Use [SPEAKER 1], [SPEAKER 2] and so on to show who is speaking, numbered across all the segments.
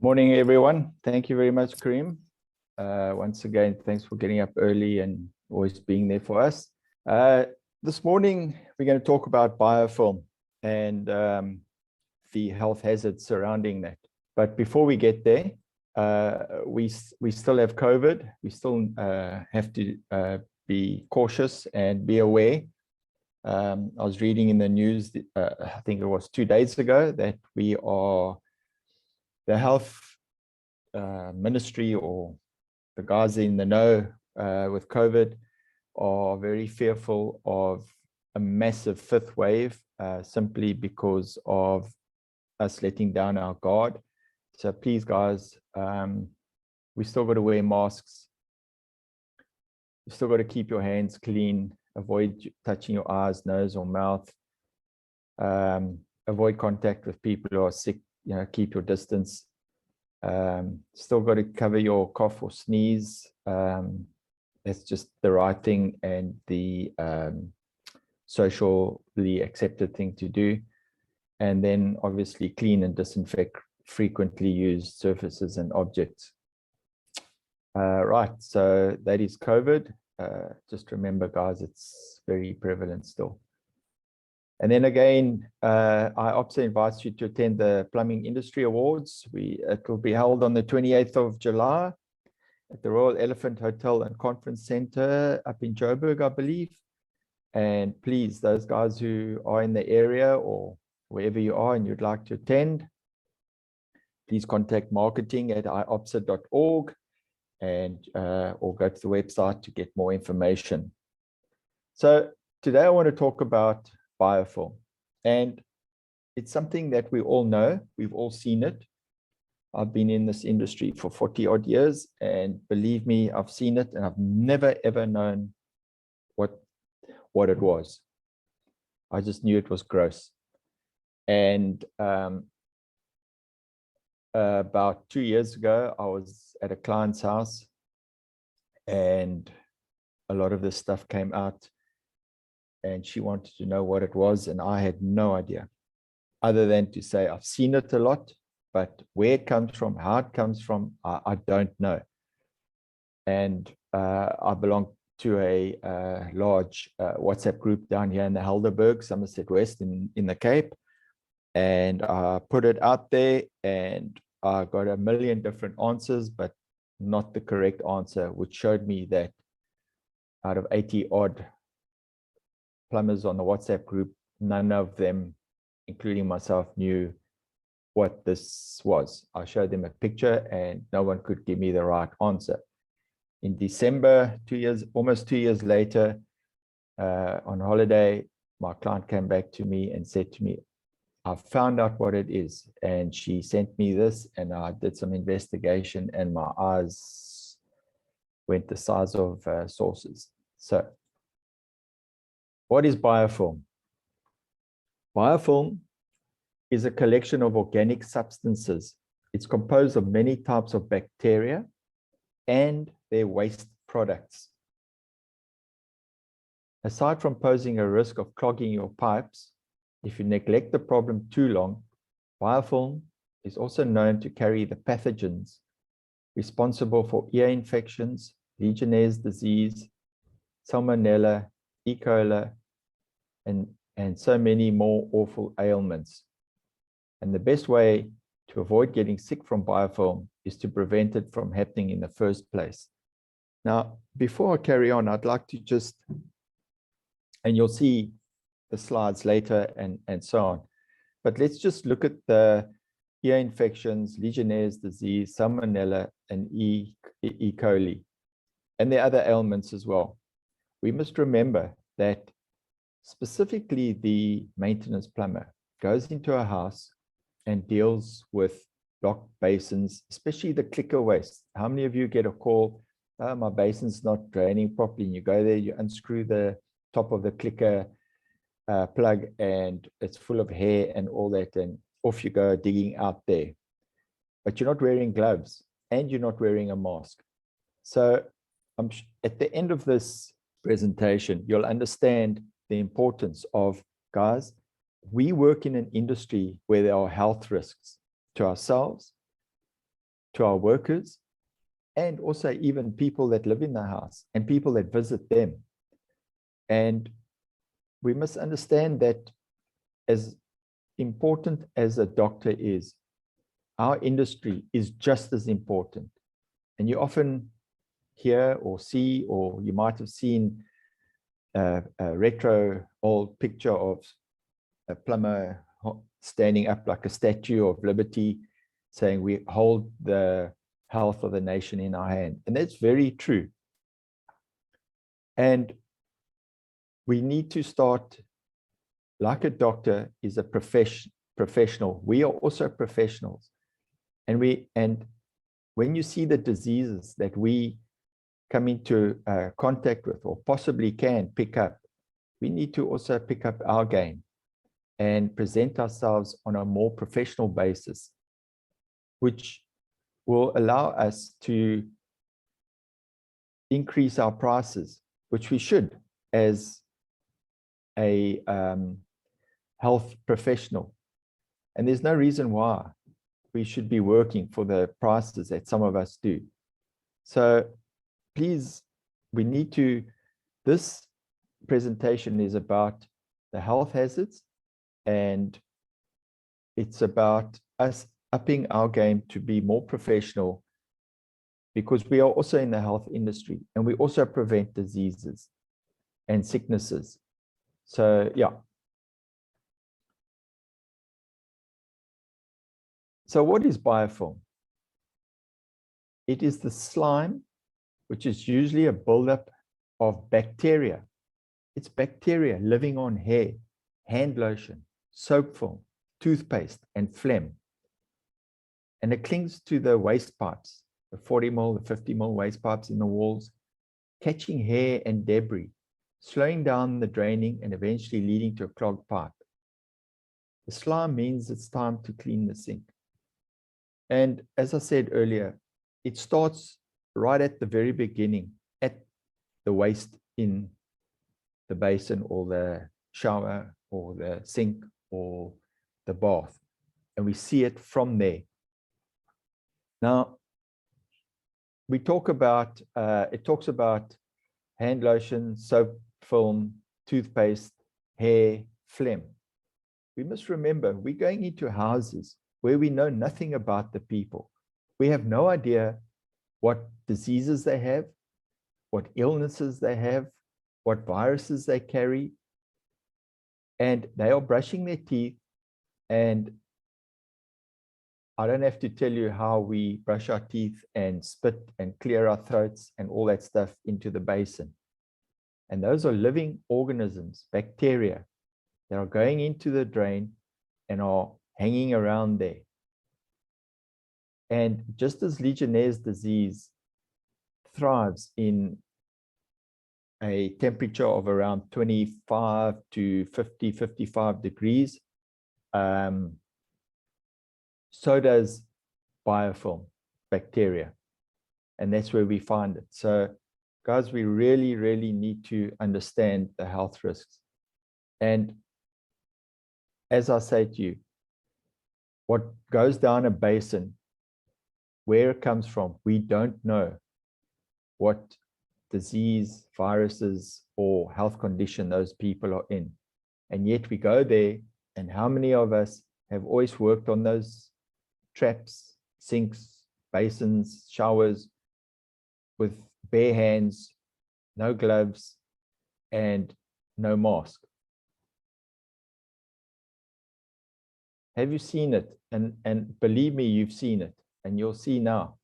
[SPEAKER 1] Morning, everyone. Thank you very much, Kareem. Once again, thanks for getting up early and always being there for us. This morning, we're going to talk about biofilm and the health hazards surrounding that. But before we get there, we still have COVID. We still have to be cautious and be aware. I was reading in the news, I think it was 2 days ago, that the health ministry, or the guys in the know with COVID, are very fearful of a massive fifth wave, simply because of us letting down our guard. So please, guys, we still got to wear masks. You still got to keep your hands clean. Avoid touching your eyes, nose, or mouth. Avoid contact with people who are sick. Keep your distance. Still got to cover your cough or sneeze. It's just the right thing and the socially accepted thing to do. And then obviously clean and disinfect frequently used surfaces and objects. Right, so that is COVID. Just remember, guys, it's very prevalent still. And then again, IOPSA invites you to attend the Plumbing Industry Awards. It will be held on the 28th of July at the Royal Elephant Hotel and Conference Center up in Joburg, I believe. And please, those guys who are in the area or wherever you are and you'd like to attend, please contact marketing at iopsa.org and or go to the website to get more information. So today I want to talk about biofilm, and it's something that we all know. We've all seen it. I've been in this industry for 40 odd years, and believe me, I've seen it, and I've never ever known what it was. I just knew it was gross. And about 2 years ago, I was at a client's house, and a lot of this stuff came out, and she wanted to know what it was, and I had no idea, other than to say I've seen it a lot, but where it comes from, how it comes from, I don't know. And I belong to a large WhatsApp group down here in the Helderberg, Somerset West in the Cape, and I put it out there, and I got a million different answers, but not the correct answer, which showed me that out of 80 odd plumbers on the WhatsApp group, none of them, including myself, knew what this was. I showed them a picture and no one could give me the right answer. In December, almost 2 years later, on holiday, my client came back to me and said to me, I found out what it is. And she sent me this, and I did some investigation, and my eyes went the size of saucers. So what is biofilm? Biofilm is a collection of organic substances. It's composed of many types of bacteria and their waste products. Aside from posing a risk of clogging your pipes, if you neglect the problem too long, biofilm is also known to carry the pathogens responsible for ear infections, Legionnaire's disease, Salmonella, E. coli, and so many more awful ailments. And the best way to avoid getting sick from biofilm is to prevent it from happening in the first place. Now, before I carry on, I'd like to just, and you'll see the slides later and so on, but let's just look at the ear infections, Legionnaire's disease, Salmonella, and E. coli, and the other ailments as well. We must remember that specifically the maintenance plumber goes into a house and deals with blocked basins, especially the clicker waste. How many of you get a call, oh, my basin's not draining properly, and you go there, you unscrew the top of the clicker plug, and it's full of hair and all that, and off you go digging out there. But you're not wearing gloves and you're not wearing a mask. So at the end of this presentation, you'll understand the importance of, guys, we work in an industry where there are health risks to ourselves, to our workers, and also even people that live in the house and people that visit them. And we must understand that as important as a doctor is, our industry is just as important. And you often hear or see, or you might have seen a retro old picture of a plumber standing up like a Statue of Liberty, saying we hold the health of the nation in our hand. And that's very true. And we need to start, like a doctor is a professional. We are also professionals. And when you see the diseases that we come into contact with or possibly can pick up, we need to also pick up our game and present ourselves on a more professional basis, which will allow us to increase our prices, which we should as a health professional. And there's no reason why we should be working for the prices that some of us do. So please, we need to, this presentation is about the health hazards, and it's about us upping our game to be more professional, because we are also in the health industry and we also prevent diseases and sicknesses. So yeah. So what is biofilm? It is the slime, which is usually a buildup of bacteria. It's bacteria living on hair, hand lotion, soap film, toothpaste, and phlegm. And it clings to the waste pipes, the 40 ml, the 50 ml waste pipes in the walls, catching hair and debris, slowing down the draining and eventually leading to a clogged pipe. The slime means it's time to clean the sink. And as I said earlier, it starts right at the very beginning, at the waste in the basin or the shower or the sink or the bath. And we see it from there. Now, we talk about, it talks about hand lotion, soap film, toothpaste, hair, phlegm. We must remember, we're going into houses where we know nothing about the people. We have no idea what diseases they have, what illnesses they have, what viruses they carry. And they are brushing their teeth. And I don't have to tell you how we brush our teeth and spit and clear our throats and all that stuff into the basin. And those are living organisms, bacteria, that are going into the drain and are hanging around there. And just as Legionnaire's disease thrives in a temperature of around 25 to 50, 55 degrees, so does biofilm bacteria. And that's where we find it. So guys, we really, really need to understand the health risks. And as I say to you, what goes down a basin, where it comes from, we don't know what disease, viruses, or health condition those people are in. And yet we go there, and how many of us have always worked on those traps, sinks, basins, showers with bare hands, no gloves, and no mask? Have you seen it? And believe me, you've seen it, and you'll see now.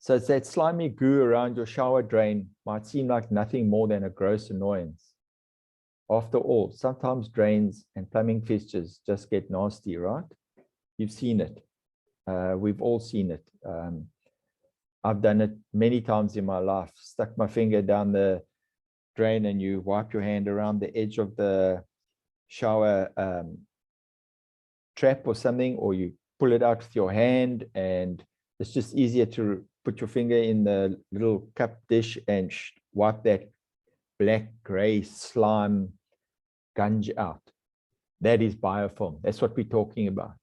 [SPEAKER 1] So it's that slimy goo around your shower drain might seem like nothing more than a gross annoyance. After all, sometimes drains and plumbing fixtures just get nasty, right? You've seen it. We've all seen it. I've done it many times in my life. Stuck my finger down the drain and you wipe your hand around the edge of the shower trap or something, or you pull it out with your hand, and it's just easier to put your finger in the little cup dish and wipe that black gray slime gunge out. That is biofilm. That's what we're talking about.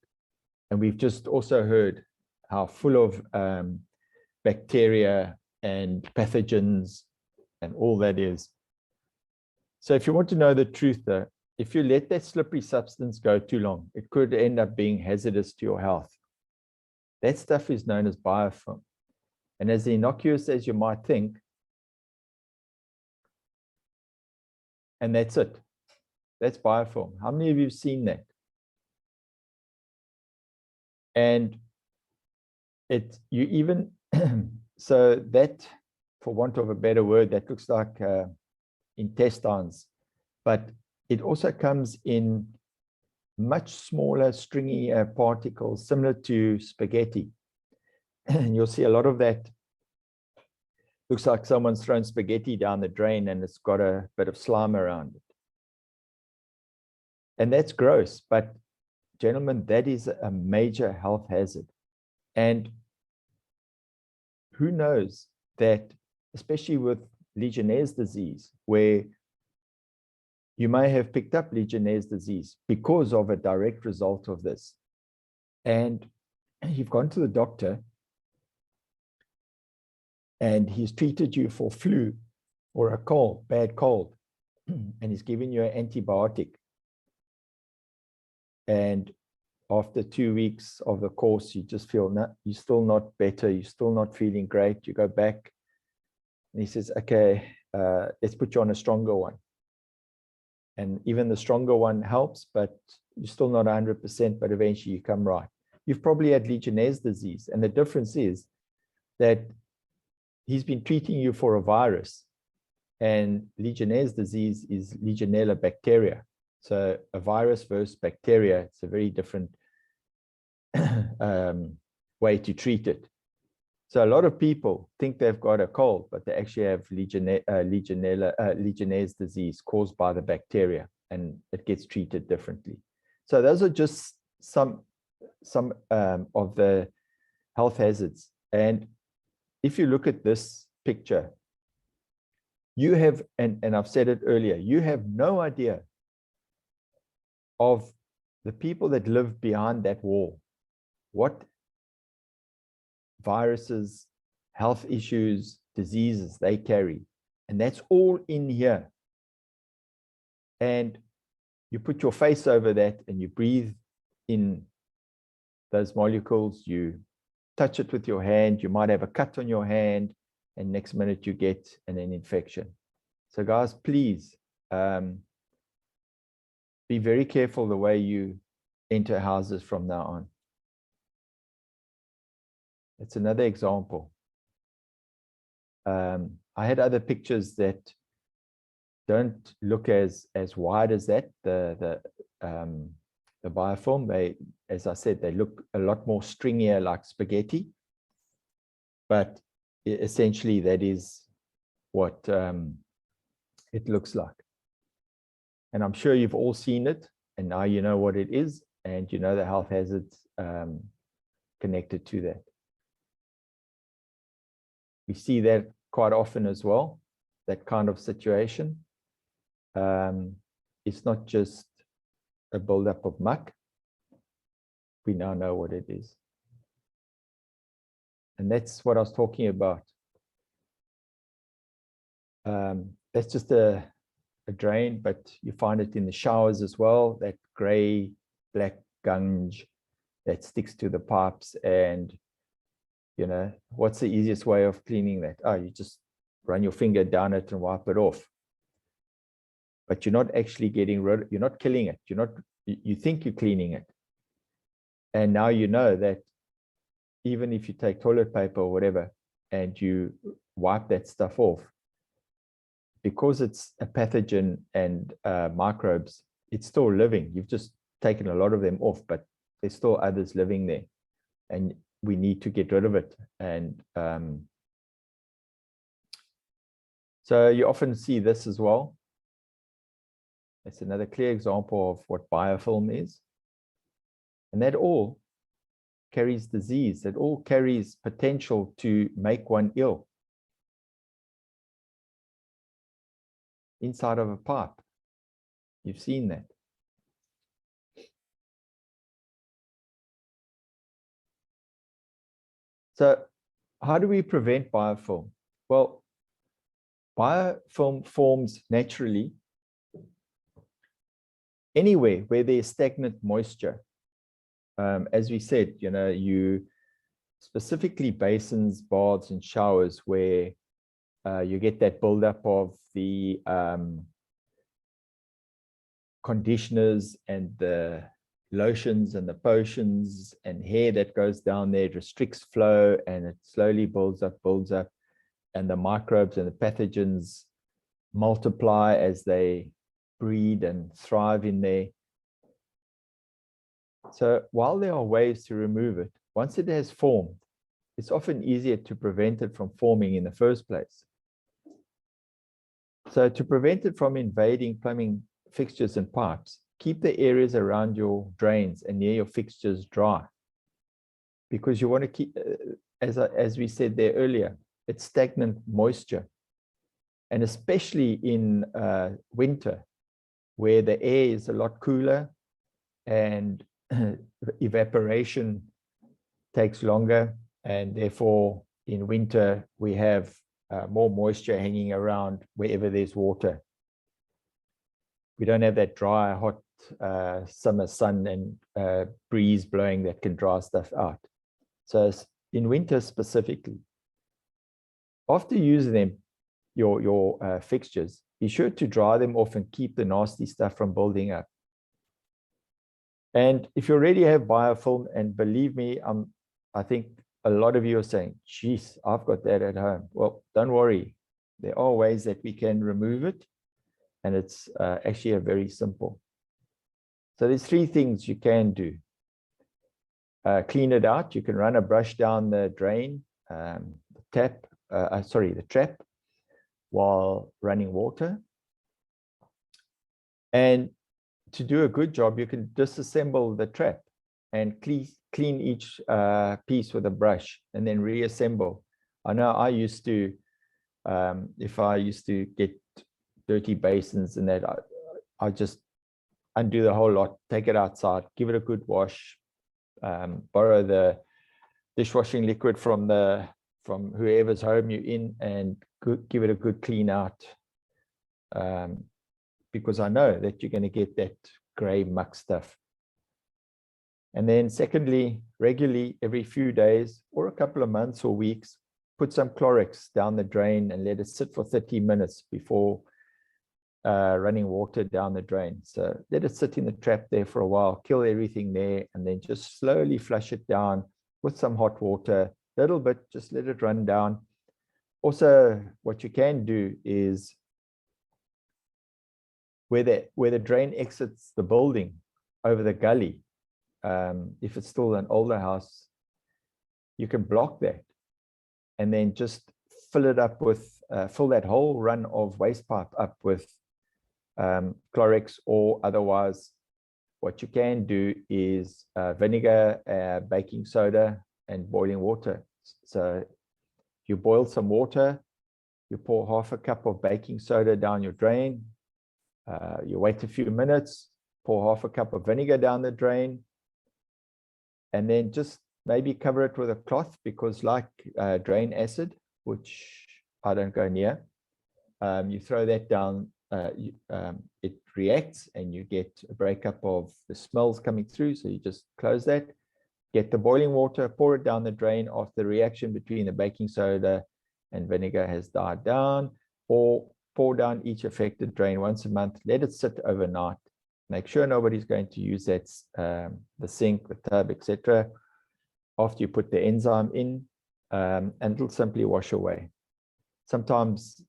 [SPEAKER 1] And we've just also heard how full of bacteria and pathogens and all that is. So if you want to know the truth, though, if you let that slippery substance go too long, it could end up being hazardous to your health. That stuff is known as biofilm. And as innocuous as you might think, and that's it. That's biofilm. How many of you have seen that? And you even, so that, for want of a better word, that looks like intestines, but it also comes in much smaller, stringy particles, similar to spaghetti. And you'll see a lot of that. Looks like someone's thrown spaghetti down the drain and it's got a bit of slime around it. And that's gross, but gentlemen, that is a major health hazard. And who knows that, especially with Legionnaire's disease, where you may have picked up Legionnaire's disease because of a direct result of this. And you've gone to the doctor and he's treated you for flu or a cold, bad cold, and he's given you an antibiotic. And after 2 weeks of the course, you just feel you're still not better, you're still not feeling great. You go back and he says, okay, let's put you on a stronger one. And even the stronger one helps, but you're still not 100%, but eventually you come right. You've probably had Legionnaire's disease. And the difference is that he's been treating you for a virus, and Legionnaire's disease is Legionella bacteria. So a virus versus bacteria, it's a very different way to treat it. So a lot of people think they've got a cold, but they actually have Legionnaire's disease caused by the bacteria, and it gets treated differently. So those are just some of the health hazards. And if you look at this picture, you have, and I've said it earlier, you have no idea of the people that live behind that wall, what viruses, health issues, diseases they carry. And that's all in here. And you put your face over that and you breathe in those molecules, you touch it with your hand, you might have a cut on your hand, and next minute you get an infection. So guys, please be very careful the way you enter houses from now on. It's another example. I had other pictures that don't look as wide as that. The biofilm, they, as I said, they look a lot more stringier, like spaghetti. But essentially, that is what it looks like. And I'm sure you've all seen it, and now you know what it is, and you know the health hazards connected to that. We see that quite often as well, that kind of situation. It's not just a buildup of muck. We now know what it is. And that's what I was talking about. That's just a drain, but you find it in the showers as well, that gray, black gunge that sticks to the pipes. And you know, what's the easiest way of cleaning that? Oh, you just run your finger down it and wipe it off. But you're not actually getting rid, you're not killing it. You're not, you think you're cleaning it. And now you know that even if you take toilet paper or whatever, and you wipe that stuff off, because it's a pathogen and microbes, it's still living. You've just taken a lot of them off, but there's still others living there. And we need to get rid of it. And so you often see this as well. It's another clear example of what biofilm is. And that all carries disease. That all carries potential to make one ill. Inside of a pipe. You've seen that. So how do we prevent biofilm? Well, biofilm forms naturally anywhere where there's stagnant moisture. As we said, you specifically basins, baths, and showers where you get that buildup of the conditioners and the lotions and the potions and hair that goes down there. It restricts flow and it slowly builds up, and the microbes and the pathogens multiply as they breed and thrive in there. So while there are ways to remove it, once it has formed, it's often easier to prevent it from forming in the first place. So to prevent it from invading plumbing fixtures and pipes, keep the areas around your drains and near your fixtures dry, because you want to keep, as we said there earlier, it's stagnant moisture. And especially in winter, where the air is a lot cooler and evaporation takes longer, and therefore in winter we have more moisture hanging around wherever there's water. We don't have that dry, hot summer sun and breeze blowing that can dry stuff out. So in winter specifically, after using them, your fixtures, be sure to dry them off and keep the nasty stuff from building up. And if you already have biofilm, and believe me, I think a lot of you are saying, geez, I've got that at home. Well, don't worry. There are ways that we can remove it. And it's actually a very simple. So there's 3 things you can do. Clean it out. You can run a brush down the drain, the trap, while running water. And to do a good job, you can disassemble the trap and clean each piece with a brush and then reassemble. I know I used to, if I used to get dirty basins and that, I just undo the whole lot, take it outside, give it a good wash, borrow the dishwashing liquid from whoever's home you're in, and give it a good clean out, because I know that you're going to get that gray muck stuff. And then secondly, regularly, every few days or a couple of months or weeks, put some Chlorix down the drain and let it sit for 30 minutes before running water down the drain. So let it sit in the trap there for a while, kill everything there, and then just slowly flush it down with some hot water, little bit, just let it run down. Also, what you can do is where the drain exits the building over the gully, if it's still an older house, you can block that and then just fill it up with, fill that whole run of waste pipe up with Chlorix, or otherwise what you can do is vinegar, baking soda, and boiling water. So you boil some water, you pour half a cup of baking soda down your drain, you wait a few minutes, pour half a cup of vinegar down the drain, and then just maybe cover it with a cloth, because like drain acid, which I don't go near, you throw that down, it reacts and you get a breakup of the smells coming through. So you just close that, get the boiling water, pour it down the drain after the reaction between the baking soda and vinegar has died down, or pour down each affected drain once a month, let it sit overnight. Make sure nobody's going to use that, the sink, the tub, etc. after you put the enzyme in, and it'll simply wash away. Sometimes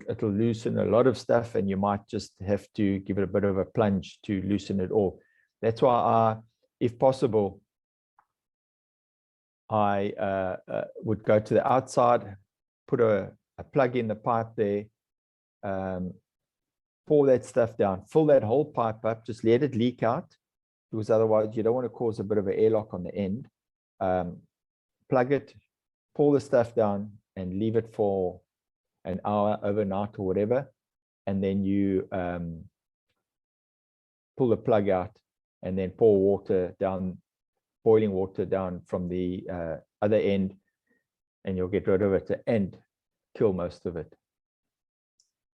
[SPEAKER 1] it'll loosen a lot of stuff, and you might just have to give it a bit of a plunge to loosen it all. That's why if possible, I would go to the outside, put a plug in the pipe there, pour that stuff down, fill that whole pipe up, just let it leak out, because otherwise you don't want to cause a bit of an airlock on the end. Plug it, pour the stuff down, and leave it for an hour overnight or whatever, and then you pull the plug out and then pour water down, boiling water down from the other end, and you'll get rid of it and kill most of it.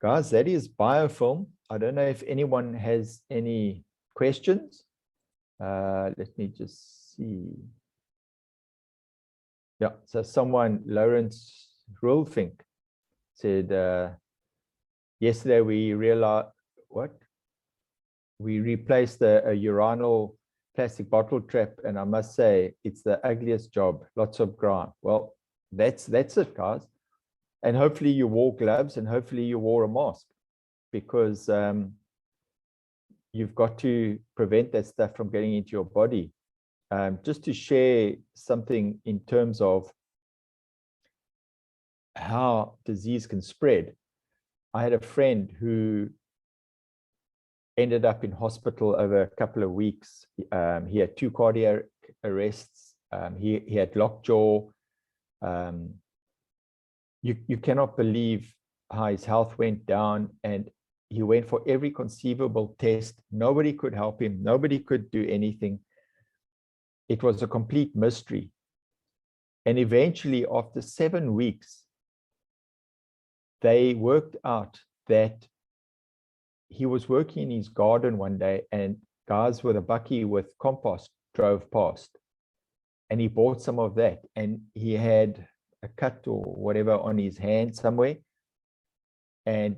[SPEAKER 1] Guys, that is biofilm. I don't know if anyone has any questions. Let me just see. Yeah, so someone, Lawrence Rulfink, said, yesterday we realized, what? We replaced a urinal plastic bottle trap, and I must say, it's the ugliest job, lots of grime. Well, that's it, guys. And hopefully you wore gloves, and hopefully you wore a mask, because you've got to prevent that stuff from getting into your body. Just to share something in terms of how disease can spread. I had a friend who ended up in hospital over a couple of weeks. He had 2 cardiac arrests. He had lockjaw. You cannot believe how his health went down, and he went for every conceivable test. Nobody could help him. Nobody could do anything. It was a complete mystery. And eventually, after 7 weeks, they worked out that he was working in his garden one day, and guys with a bucky with compost drove past, and he bought some of that, and he had a cut or whatever on his hand somewhere, and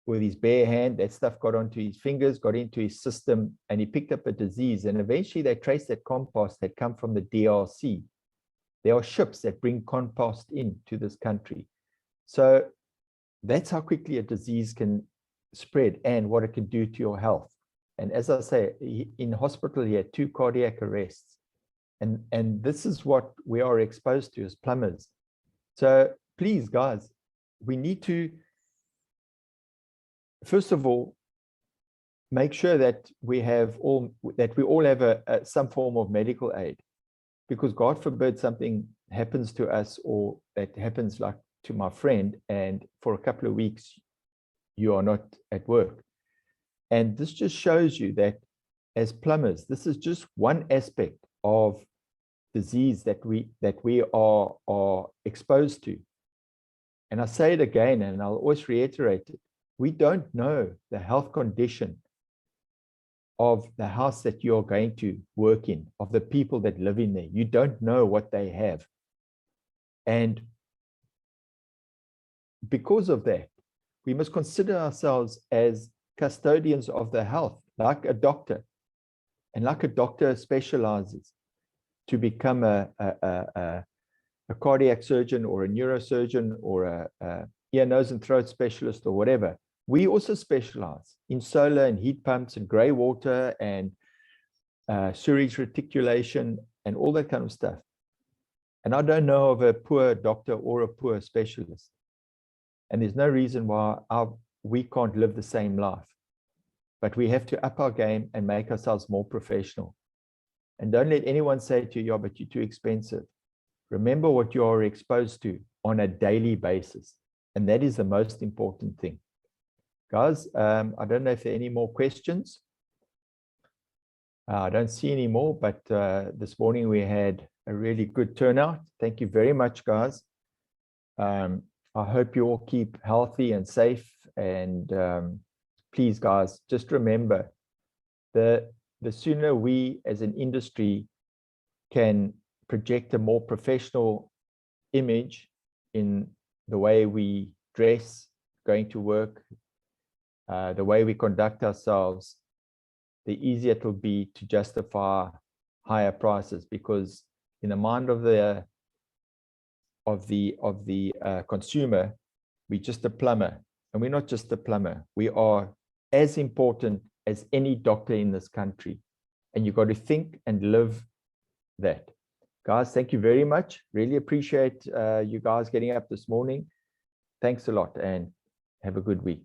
[SPEAKER 1] with his bare hand, that stuff got onto his fingers, got into his system, and he picked up a disease. And eventually they traced that compost had come from the DRC. There are ships that bring compost into this country. So that's how quickly a disease can spread and what it can do to your health. And as I say, in hospital, he had 2 cardiac arrests. And this is what we are exposed to as plumbers. So please, guys, we need to, first of all, make sure that we all have some form of medical aid, because God forbid something happens to us, or that happens like to my friend, and for a couple of weeks you are not at work. And this just shows you that as plumbers, this is just one aspect of disease that we are exposed to. And I say it again, and I'll always reiterate it. We don't know the health condition of the house that you're going to work in, of the people that live in there. You don't know what they have. And because of that, we must consider ourselves as custodians of the health, like a doctor. And like a doctor specializes to become a cardiac surgeon or a neurosurgeon or a ear, nose, and throat specialist or whatever. We also specialize in solar and heat pumps and gray water and sewage reticulation and all that kind of stuff. And I don't know of a poor doctor or a poor specialist. And there's no reason why we can't live the same life. But we have to up our game and make ourselves more professional. And don't let anyone say to you, yeah, but you're too expensive. Remember what you are exposed to on a daily basis. And that is the most important thing. Guys, I don't know if there are any more questions. I don't see any more, but this morning we had a really good turnout. Thank you very much, guys. I hope you all keep healthy and safe. And please, guys, just remember, the sooner we as an industry can project a more professional image in the way we dress, going to work, the way we conduct ourselves, the easier it will be to justify higher prices, because in the mind of the consumer, we're just a plumber, and we're not just a plumber. We are as important as any doctor in this country, and you've got to think and live that. Guys, thank you very much. Really appreciate you guys getting up this morning. Thanks a lot, and have a good week.